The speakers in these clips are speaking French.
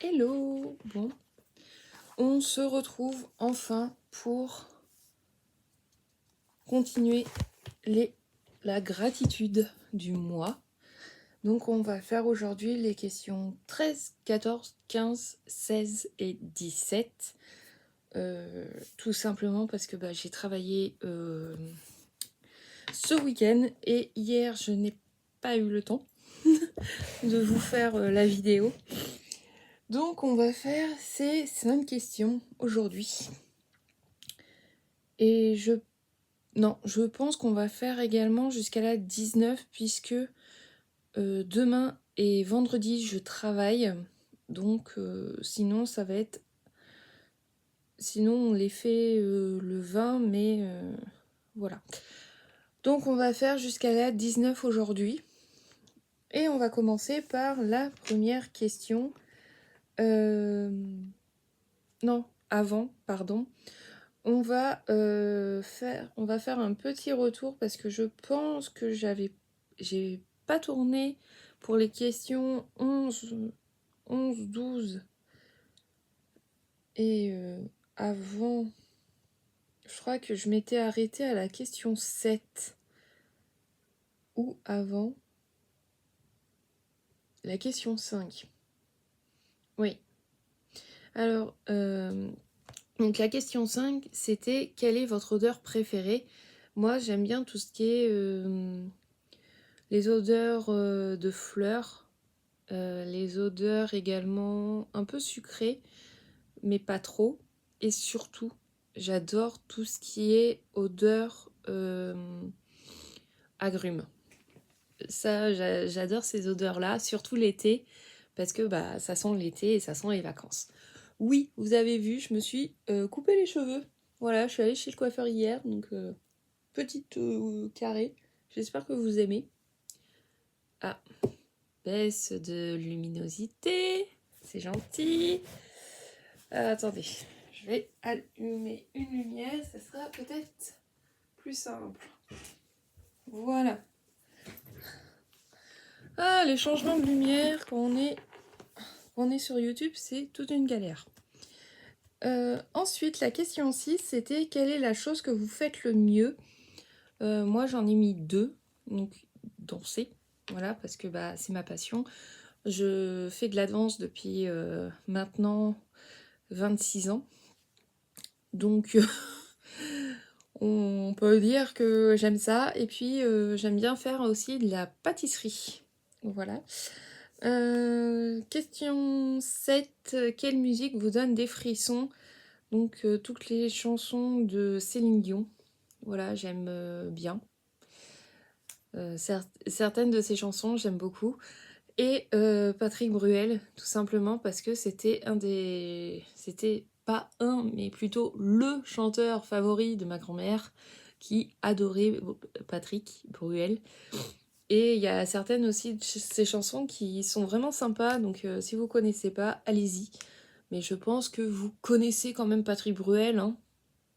Hello! Bon, on se retrouve enfin pour continuer la gratitude du mois. Donc on va faire aujourd'hui les questions 13, 14, 15, 16 et 17. Tout simplement parce que j'ai travaillé ce week-end et hier je n'ai pas eu le temps de vous faire la vidéo. Donc on va faire ces 5 questions aujourd'hui. Et je pense qu'on va faire également jusqu'à la 19 puisque demain et vendredi je travaille. Donc sinon ça va être... Sinon on les fait le 20 mais voilà. Donc on va faire jusqu'à la 19 aujourd'hui. Et on va commencer par la première question. Non, avant, pardon. On va faire un petit retour parce que je pense que j'ai pas tourné pour les questions 11, 12 et avant, je crois que je m'étais arrêtée à la question 7 ou avant la question 5. Oui. Alors, donc la question 5, c'était quelle est votre odeur préférée? Moi, j'aime bien tout ce qui est les odeurs de fleurs, les odeurs également un peu sucrées, mais pas trop. Et surtout, j'adore tout ce qui est odeur agrumes. Ça, j'adore ces odeurs-là, surtout l'été, parce que ça sent l'été et ça sent les vacances. Oui, vous avez vu, je me suis coupé les cheveux. Voilà, je suis allée chez le coiffeur hier, donc petite carré. J'espère que vous aimez. Ah, baisse de luminosité, c'est gentil. Attendez, je vais allumer une lumière, ça sera peut-être plus simple. Voilà. Ah, les changements de lumière quand on est sur YouTube, c'est toute une galère. Ensuite, la question 6, c'était quelle est la chose que vous faites le mieux? Moi, j'en ai mis 2, donc danser, voilà, parce que c'est ma passion. Je fais de la danse depuis maintenant 26 ans. Donc, on peut dire que j'aime ça. Et puis, j'aime bien faire aussi de la pâtisserie. Voilà. Question 7. Quelle musique vous donne des frissons? Donc, toutes les chansons de Céline Dion. Voilà, j'aime bien. Certaines de ses chansons, j'aime beaucoup. Et Patrick Bruel, tout simplement parce que c'était c'était pas un, mais plutôt le chanteur favori de ma grand-mère qui adorait Patrick Bruel. Et il y a certaines aussi de ses chansons qui sont vraiment sympas, donc si vous connaissez pas, allez-y. Mais je pense que vous connaissez quand même Patrick Bruel, hein.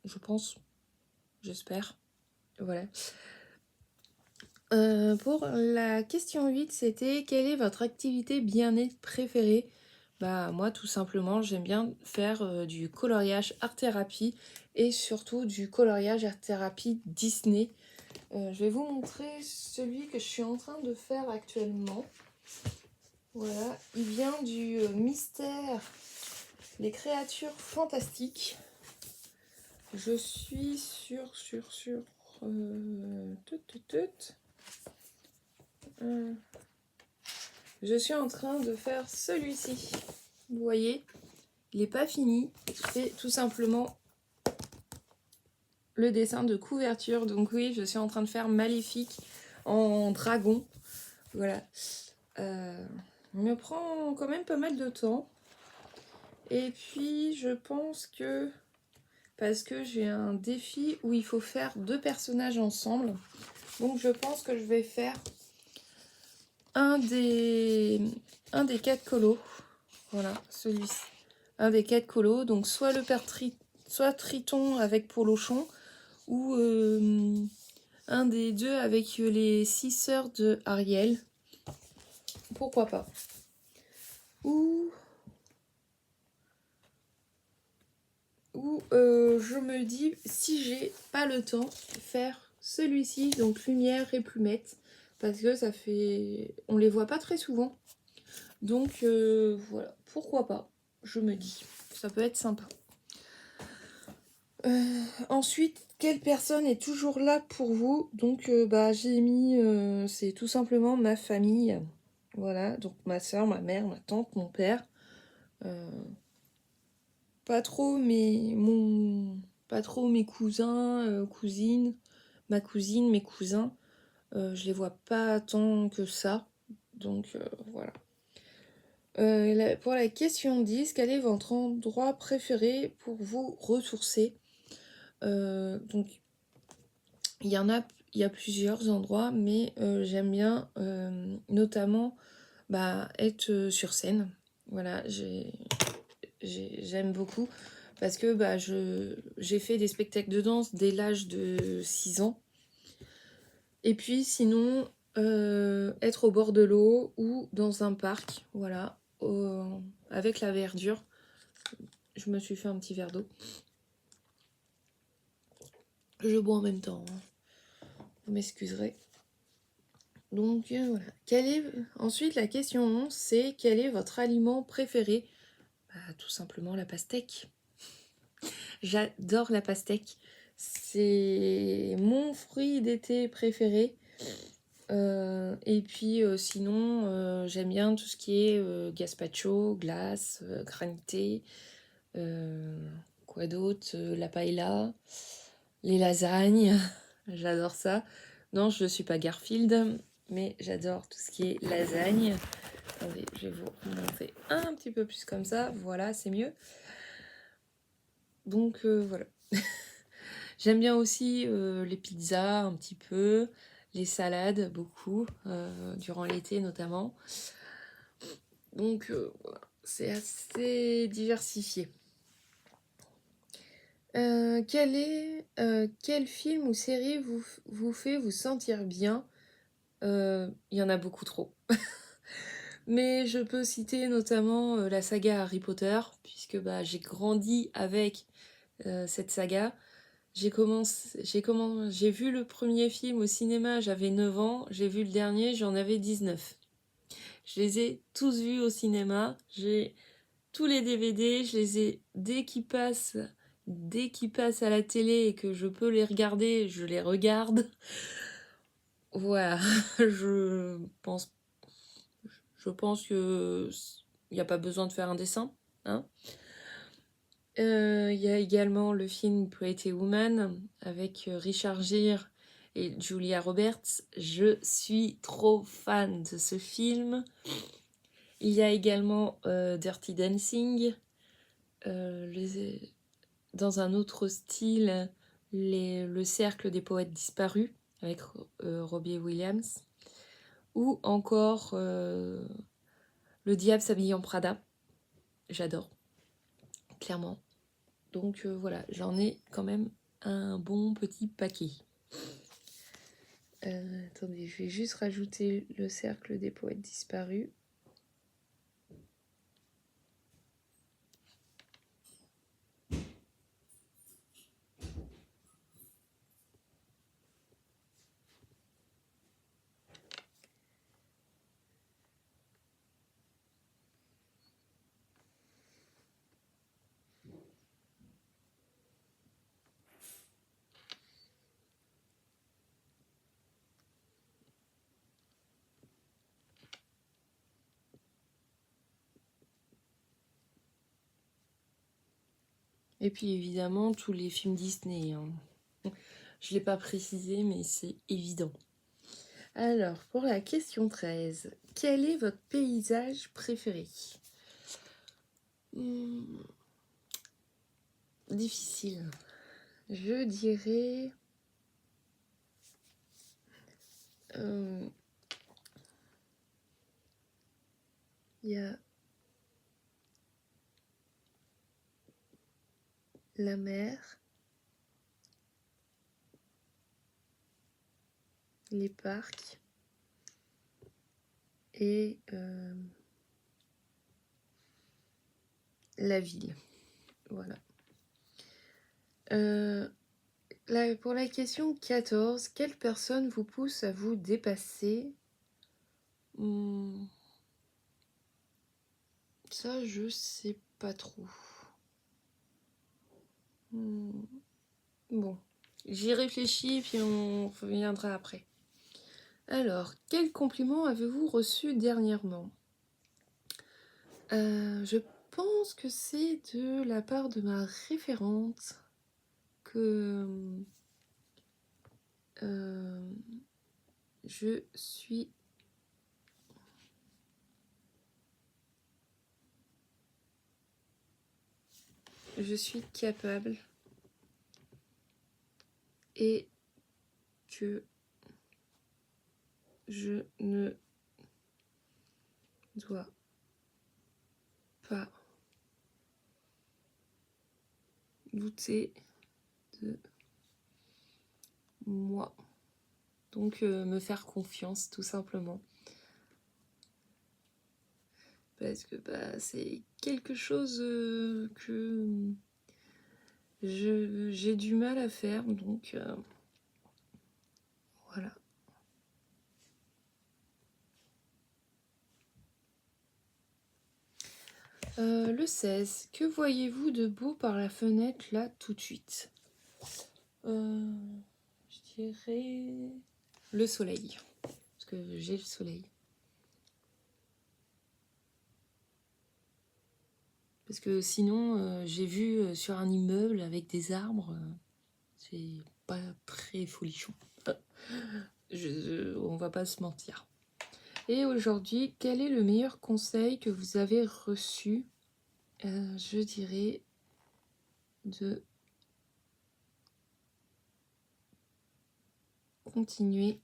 Je pense, j'espère. Voilà. Pour la question 8, c'était quelle est votre activité bien-être préférée? Moi, tout simplement, j'aime bien faire du coloriage art-thérapie et surtout du coloriage art-thérapie Disney. Je vais vous montrer celui que je suis en train de faire actuellement. Voilà, il vient du mystère, les créatures fantastiques. Je suis sur je suis en train de faire celui-ci. Vous voyez, il n'est pas fini. C'est tout simplement le dessin de couverture. Donc oui, je suis en train de faire Maléfique en dragon. Voilà. Il me prend quand même pas mal de temps. Et puis, je pense que... Parce que j'ai un défi où il faut faire 2 personnages ensemble. Donc je pense que je vais faire un des 4 colos. Voilà, celui-ci. Un des 4 colos. Donc soit le père soit Triton avec Polochon, ou un des 2 avec les 6 sœurs de Ariel. Pourquoi pas. Ou je me dis, si j'ai pas le temps, faire celui-ci, donc lumière et plumettes, parce que ça fait... On les voit pas très souvent. Donc voilà, pourquoi pas, je me dis, ça peut être sympa. Ensuite, quelle personne est toujours là pour vous? Donc j'ai mis, c'est tout simplement ma famille. Voilà, donc ma soeur, ma mère, ma tante, mon père. Pas trop pas trop mes cousins, cousines, ma cousine, mes cousins. Je les vois pas tant que ça. Donc voilà. Pour la question 10, quel est votre endroit préféré pour vous ressourcer? Donc il y a plusieurs endroits, mais j'aime bien notamment être sur scène. Voilà, j'aime beaucoup parce que j'ai fait des spectacles de danse dès l'âge de 6 ans. Et puis sinon, être au bord de l'eau ou dans un parc, voilà, avec la verdure. Je me suis fait un petit verre d'eau. Je bois en même temps, hein. Vous m'excuserez. Donc voilà. Ensuite, la question 11, c'est quel est votre aliment préféré? Tout simplement la pastèque. J'adore la pastèque. C'est mon fruit d'été préféré. Et puis sinon, j'aime bien tout ce qui est gazpacho, glace, granité. Quoi d'autre? La paella, les lasagnes. J'adore ça. Non, je ne suis pas Garfield, mais j'adore tout ce qui est lasagne. Attendez, je vais vous montrer un petit peu plus comme ça. Voilà, c'est mieux. Donc voilà. J'aime bien aussi les pizzas un petit peu, les salades beaucoup, durant l'été notamment. Donc voilà, c'est assez diversifié. Quel film ou série vous fait vous sentir bien? Il y en a beaucoup trop. Mais je peux citer notamment la saga Harry Potter, puisque j'ai grandi avec cette saga. J'ai vu le premier film au cinéma, j'avais 9 ans. J'ai vu le dernier, j'en avais 19. Je les ai tous vus au cinéma. J'ai tous les DVD, je les ai dès qu'ils passent à la télé et que je peux les regarder, je les regarde. Voilà, je pense que il n'y a pas besoin de faire un dessin, hein. Il y a également le film Pretty Woman avec Richard Gere et Julia Roberts. Je suis trop fan de ce film. Il y a également Dirty Dancing. Dans un autre style, le cercle des poètes disparus avec Robbie Williams. Ou encore Le diable s'habille en Prada. J'adore, clairement. Donc voilà, j'en ai quand même un bon petit paquet. Attendez, je vais juste rajouter le cercle des poètes disparus. Et puis évidemment, tous les films Disney, hein. Je ne l'ai pas précisé, mais c'est évident. Alors, pour la question 13, quel est votre paysage préféré? Difficile. Je dirais... Il y a la mer, les parcs et la ville. Voilà. Pour la question 14, quelle personne vous pousse à vous dépasser? Ça, je sais pas trop. Bon, j'y réfléchis puis on reviendra après. Alors, quel compliment avez-vous reçu dernièrement? Je pense que c'est de la part de ma référente que je suis capable et que je ne dois pas douter de moi. Donc me faire confiance tout simplement. Parce que c'est quelque chose que j'ai du mal à faire, donc voilà. Le 16, que voyez-vous de beau par la fenêtre là tout de suite? Je dirais le soleil, parce que j'ai le soleil. Parce que sinon, j'ai vu sur un immeuble avec des arbres, c'est pas très folichon. On va pas se mentir. Et aujourd'hui, quel est le meilleur conseil que vous avez reçu? Je dirais de continuer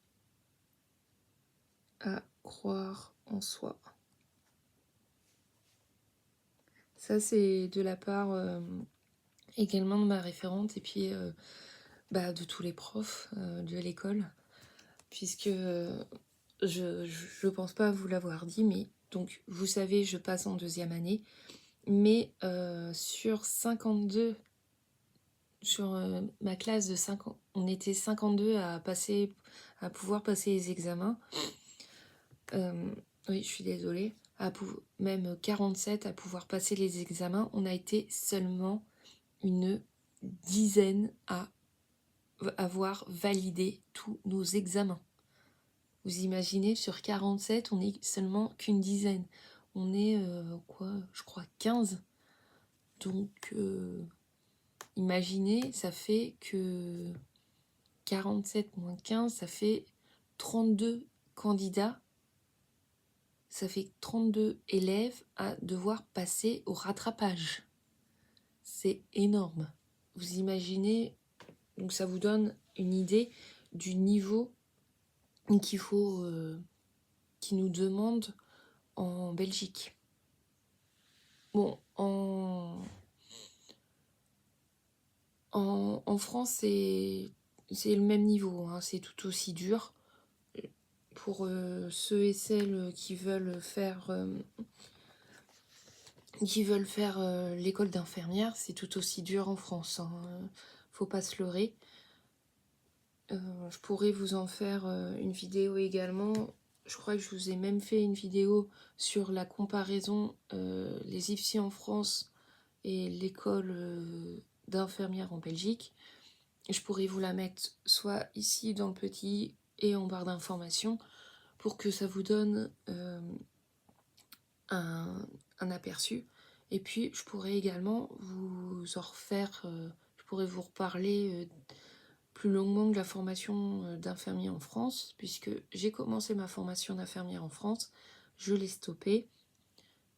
à croire en soi. Ça, c'est de la part également de ma référente et puis de tous les profs de l'école, puisque je pense pas vous l'avoir dit, mais donc vous savez, je passe en 2e année, mais sur 52, sur ma classe de 50, on était 52 à pouvoir passer les examens. Oui, je suis désolée. Même 47 à pouvoir passer les examens. On a été seulement une dizaine à avoir validé tous nos examens. Vous imaginez, sur 47, on n'est seulement qu'une dizaine. On est, je crois 15. Donc, imaginez, ça fait que 47 moins 15, ça fait 32 candidats. Ça fait 32 élèves à devoir passer au rattrapage. C'est énorme. Vous imaginez, donc ça vous donne une idée du niveau qu'il faut, qui nous demande en Belgique. Bon, en France, c'est le même niveau, hein, c'est tout aussi dur. Pour ceux et celles qui veulent faire l'école d'infirmière, c'est tout aussi dur en France, hein. Faut pas se leurrer. Je pourrais vous en faire une vidéo également. Je crois que je vous ai même fait une vidéo sur la comparaison les IFSI en France et l'école d'infirmière en Belgique. Je pourrais vous la mettre soit ici dans le petit et en barre d'informations pour que ça vous donne un aperçu. Et puis je pourrais également vous en refaire, je pourrais vous reparler plus longuement de la formation d'infirmier en France, puisque j'ai commencé ma formation d'infirmière en France, je l'ai stoppée,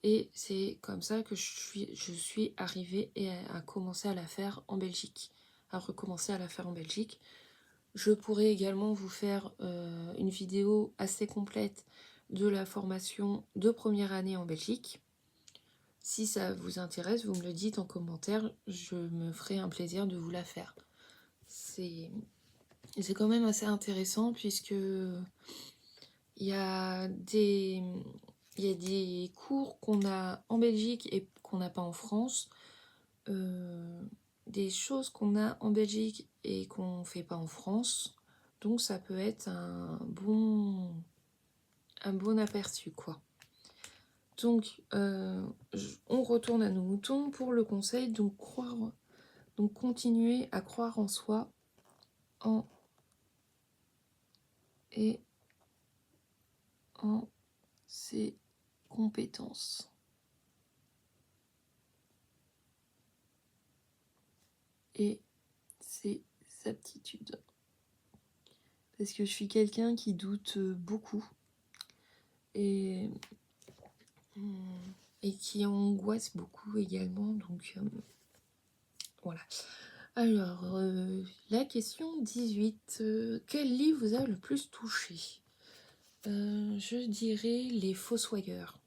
et c'est comme ça que je suis arrivée à commencer à la faire en Belgique, à recommencer à la faire en Belgique. Je pourrais également vous faire une vidéo assez complète de la formation de première année en Belgique. Si ça vous intéresse, vous me le dites en commentaire, je me ferai un plaisir de vous la faire. C'est quand même assez intéressant puisque il y a des cours qu'on a en Belgique et qu'on n'a pas en France. des choses qu'on a en Belgique et qu'on ne fait pas en France. Donc ça peut être un bon aperçu, quoi. Donc, on retourne à nos moutons pour le conseil. Donc, continuer à croire en soi et en ses compétences. Et ses aptitudes. Parce que je suis quelqu'un qui doute beaucoup et qui angoisse beaucoup également. Donc, voilà. Alors, la question 18. Quel livre vous a le plus touché ? Je dirais Les Fossoyeurs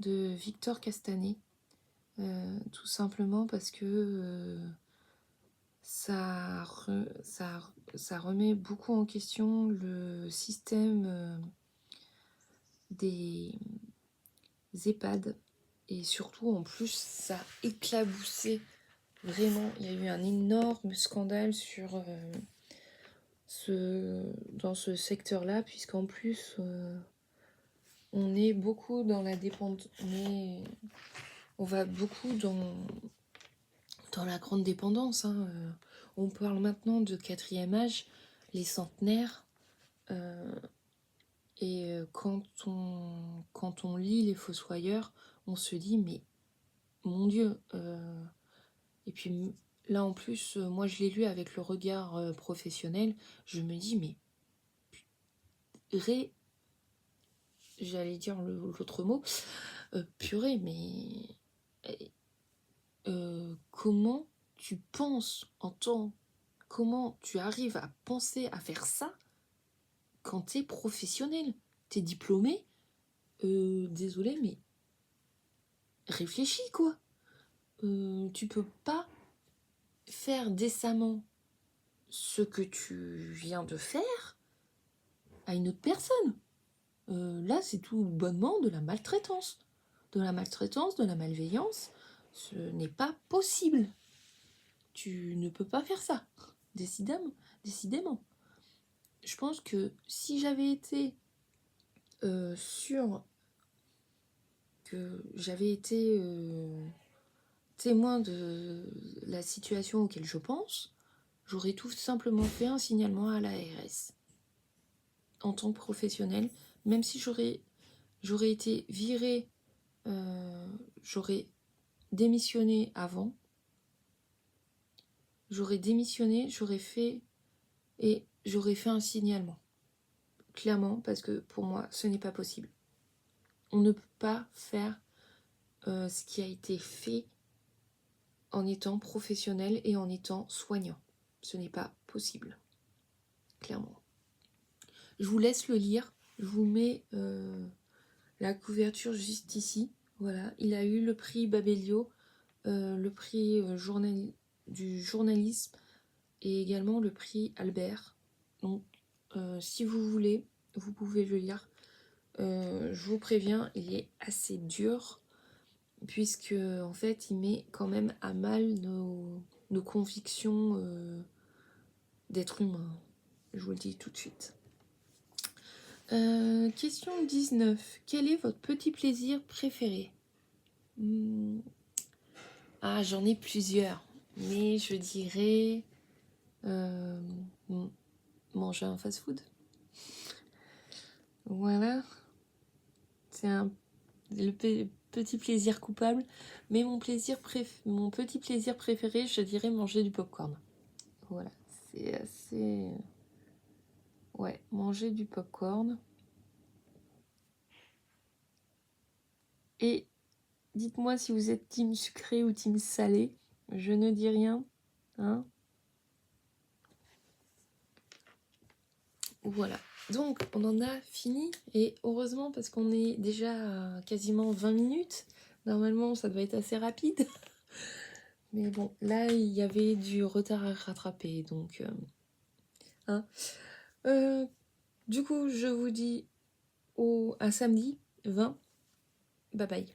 de Victor Castanet. Tout simplement parce que ça remet beaucoup en question le système des EHPAD. Et surtout, en plus, ça a éclaboussé. Vraiment, il y a eu un énorme scandale dans ce secteur-là, puisqu'en plus, on est beaucoup dans la dépendance. On va beaucoup dans la grande dépendance. On parle maintenant de 4e âge, les centenaires. Quand on lit Les Fossoyeurs, on se dit, mais mon Dieu. Et puis là, en plus, moi, je l'ai lu avec le regard professionnel. Je me dis, mais j'allais dire l'autre mot, purée, mais comment tu penses comment tu arrives à penser à faire ça quand t'es professionnel, t'es diplômé, désolé, mais réfléchis, quoi. Tu peux pas faire décemment ce que tu viens de faire à une autre personne. Là, c'est tout bonnement de la maltraitance. De la maltraitance, de la malveillance. Ce n'est pas possible. Tu ne peux pas faire ça. Décidément. Je pense que si j'avais été sûre que j'avais été témoin de la situation auquel je pense, j'aurais tout simplement fait un signalement à l'ARS en tant que professionnel, même si j'aurais été virée, j'aurais démissionné avant, j'aurais fait un signalement, clairement, parce que pour moi, ce n'est pas possible. On ne peut pas faire ce qui a été fait en étant professionnel et en étant soignant. Ce n'est pas possible, clairement. Je vous laisse le lire. Je vous mets la couverture juste ici. Voilà, il a eu le prix Babelio, le prix du journalisme et également le prix Albert. Donc, si vous voulez, vous pouvez le lire. Je vous préviens, il est assez dur puisque en fait, il met quand même à mal nos convictions d'être humain. Je vous le dis tout de suite. Question 19. Quel est votre petit plaisir préféré ? J'en ai plusieurs. Mais je dirais manger un fast-food. Voilà. C'est le petit plaisir coupable. Mais mon petit plaisir préféré, je dirais manger du popcorn. Voilà. C'est assez... Ouais, manger du popcorn. Et dites-moi si vous êtes team sucré ou team salé. Je ne dis rien. Hein ? Voilà. Donc, on en a fini. Et heureusement, parce qu'on est déjà à quasiment 20 minutes. Normalement, ça doit être assez rapide. Mais bon, là, il y avait du retard à rattraper. Donc, du coup, je vous dis à samedi 20. Bye bye.